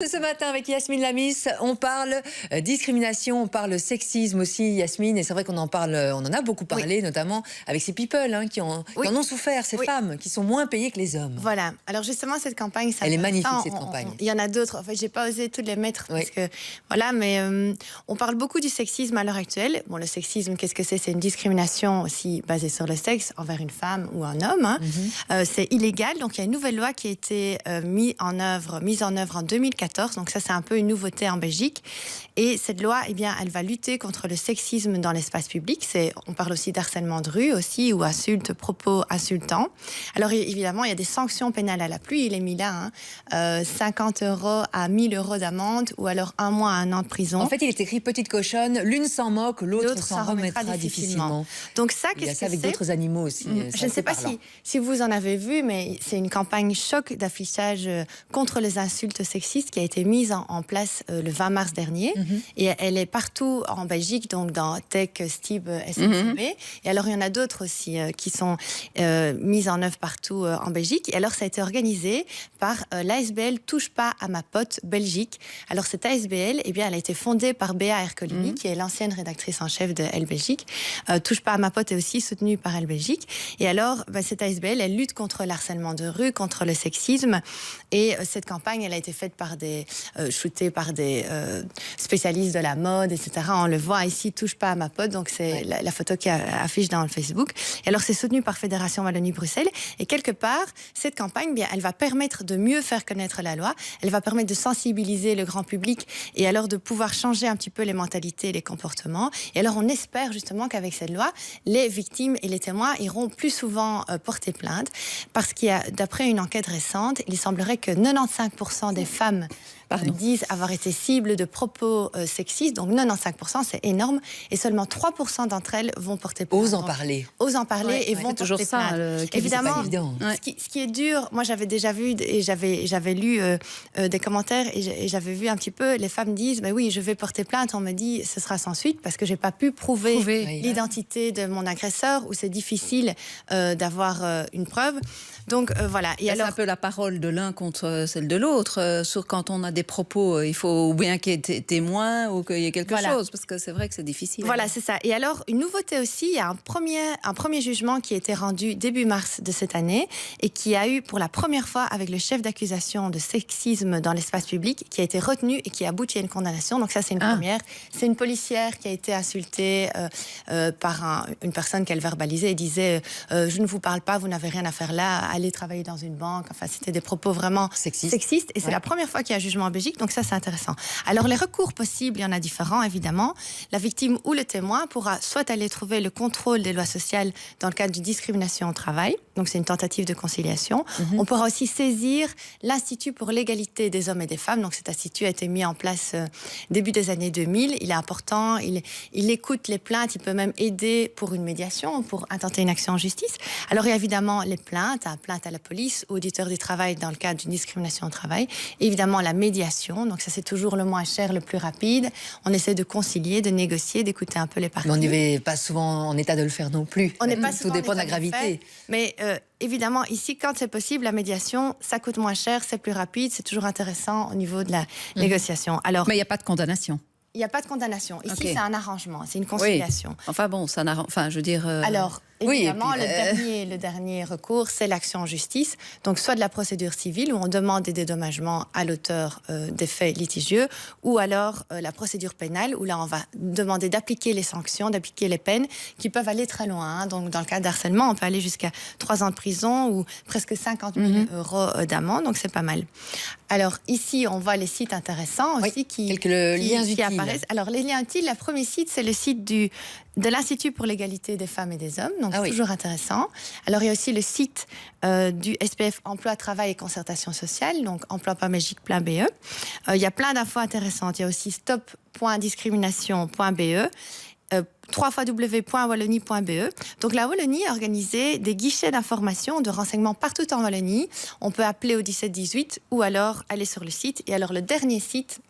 Ce matin avec Yasmine Lamis, on parle discrimination, on parle sexisme aussi, Yasmine, et c'est vrai qu'on en parle, on en a beaucoup parlé, notamment avec ces people qui en ont souffert, ces femmes qui sont moins payées que les hommes. Voilà. Alors justement, cette campagne, elle est magnifique, cette campagne. Il y en a d'autres. En fait, j'ai pas osé toutes les mettre parce que voilà, mais on parle beaucoup du sexisme à l'heure actuelle. Bon, le sexisme, qu'est-ce que c'est? C'est une discrimination aussi basée sur le sexe envers une femme ou un homme. C'est illégal. Donc il y a une nouvelle loi qui a été mise en œuvre en 2014. Donc ça, c'est un peu une nouveauté en Belgique. Et cette loi, eh bien, elle va lutter contre le sexisme dans l'espace public. On parle aussi d'harcèlement de rue aussi, ou insultes, propos insultants. Alors évidemment, il y a des sanctions pénales à l'appui. Il est mis là, 50 € à 1 000 € d'amende, ou alors 1 mois à 1 an de prison. En fait, il est écrit petite cochonne, l'une s'en moque, l'autre s'en remettra difficilement. Donc ça, qu'est-ce que c'est? Avec d'autres animaux aussi. Je ne sais pas si vous en avez vu, mais c'est une campagne choc d'affichage contre les insultes sexistes qui a été mise en place le 20 mars dernier. Et elle est partout en Belgique, donc dans Tech, Stib, SNCB. Et alors, il y en a d'autres aussi qui sont mises en œuvre partout en Belgique. Et alors, ça a été organisé par l'ASBL Touche pas à ma pote Belgique. Alors, cette ASBL, eh bien, elle a été fondée par Béa Ercolini, qui est l'ancienne rédactrice en chef de Elle Belgique. Touche pas à ma pote est aussi soutenue par Elle Belgique. Et alors, cette ASBL, elle lutte contre le harcèlement de rue, contre le sexisme. Et cette campagne, elle a été faite par shootée par des spécialistes de la mode, etc. On le voit ici, Touche pas à ma pote. Donc, c'est la photo qui affiche dans le Facebook. Et alors, c'est soutenu par Fédération Wallonie-Bruxelles. Et quelque part, cette campagne, bien, elle va permettre de mieux faire connaître la loi. Elle va permettre de sensibiliser le grand public et alors de pouvoir changer un petit peu les mentalités et les comportements. Et alors, on espère justement qu'avec cette loi, les victimes et les témoins iront plus souvent porter plainte. Parce qu'il y a, d'après une enquête récente, il semblerait que 95% des femmes disent avoir été cibles de propos sexistes. Donc 95%, c'est énorme. Et seulement 3% d'entre elles vont porter plainte. Osent en parler. Osent en parler et vont porter plainte. Évidemment, ce qui est dur, moi j'avais déjà vu et j'avais lu des commentaires et j'avais vu un petit peu, les femmes disent, mais oui, je vais porter plainte. On me dit, ce sera sans suite parce que j'ai pas pu prouver l'identité de mon agresseur, ou c'est difficile d'avoir une preuve. Donc voilà. Et alors, c'est un peu la parole de l'un contre celle de l'autre. Sur quand on a des propos, il faut ou bien qu'il y ait témoin ou qu'il y ait quelque chose, parce que c'est vrai que c'est difficile. Voilà, c'est ça. Et alors, une nouveauté aussi, il y a un premier jugement qui a été rendu début mars de cette année et qui a eu pour la première fois avec le chef d'accusation de sexisme dans l'espace public, qui a été retenu et qui aboutit à une condamnation. Donc ça, c'est une première. C'est une policière qui a été insultée par une personne qu'elle verbalisait et disait je ne vous parle pas, vous n'avez rien à faire là, allez travailler dans une banque. Enfin, c'était des propos vraiment sexistes. Et c'est la première fois qu'il y a un jugement en Belgique, donc ça, c'est intéressant. Alors, les recours possibles, il y en a différents, évidemment. La victime ou le témoin pourra soit aller trouver le contrôle des lois sociales dans le cadre d'une discrimination au travail, donc c'est une tentative de conciliation. On pourra aussi saisir l'Institut pour l'égalité des hommes et des femmes. Donc cet institut a été mis en place début des années 2000. Il est important, il écoute les plaintes, il peut même aider pour une médiation, pour intenter une action en justice. Alors il y a évidemment les plaintes à la police, auditeur du travail dans le cadre d'une discrimination au travail. Et évidemment la médiation, donc ça c'est toujours le moins cher, le plus rapide. On essaie de concilier, de négocier, d'écouter un peu les parties. Mais on n'est pas souvent en état de le faire non plus. On n'est pas Tout dépend de la gravité. Mais évidemment, ici, quand c'est possible, la médiation, ça coûte moins cher, c'est plus rapide, c'est toujours intéressant au niveau de la négociation. Alors, mais il n'y a pas de condamnation. Il n'y a pas de condamnation. Ici, c'est un arrangement, c'est une conciliation. Enfin bon, c'est un arrangement. Enfin, je veux dire. Alors, évidemment, le dernier recours, c'est l'action en justice. Donc, soit de la procédure civile, où on demande des dédommagements à l'auteur des faits litigieux, ou alors la procédure pénale, où là, on va demander d'appliquer les sanctions, d'appliquer les peines, qui peuvent aller très loin. Donc, dans le cas d'harcèlement, on peut aller jusqu'à 3 ans de prison ou presque 50 000 € d'amende. Donc, c'est pas mal. Alors, ici, on voit les sites intéressants aussi qui apparaissent. Alors, les liens utiles, le premier site, c'est le site de l'Institut pour l'égalité des femmes et des hommes. Donc, c'est toujours intéressant. Alors, il y a aussi le site du SPF Emploi, Travail et Concertation Sociale, donc emploi.belgique.be. Il y a plein d'infos intéressantes. Il y a aussi stop.discrimination.be. www.wallonie.be. Donc la Wallonie a organisé des guichets d'information, de renseignements partout en Wallonie. On peut appeler au 17 18 ou alors aller sur le site. Et alors le dernier site,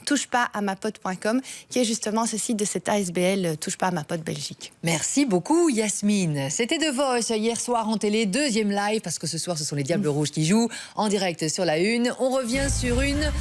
touchepas-à-ma-pote.com, qui est justement ce site de cette ASBL Touche pas à ma pote Belgique. Merci beaucoup Yasmine. C'était The Voice hier soir en télé, deuxième live, parce que ce soir ce sont les Diables Rouges qui jouent en direct sur la Une. On revient sur une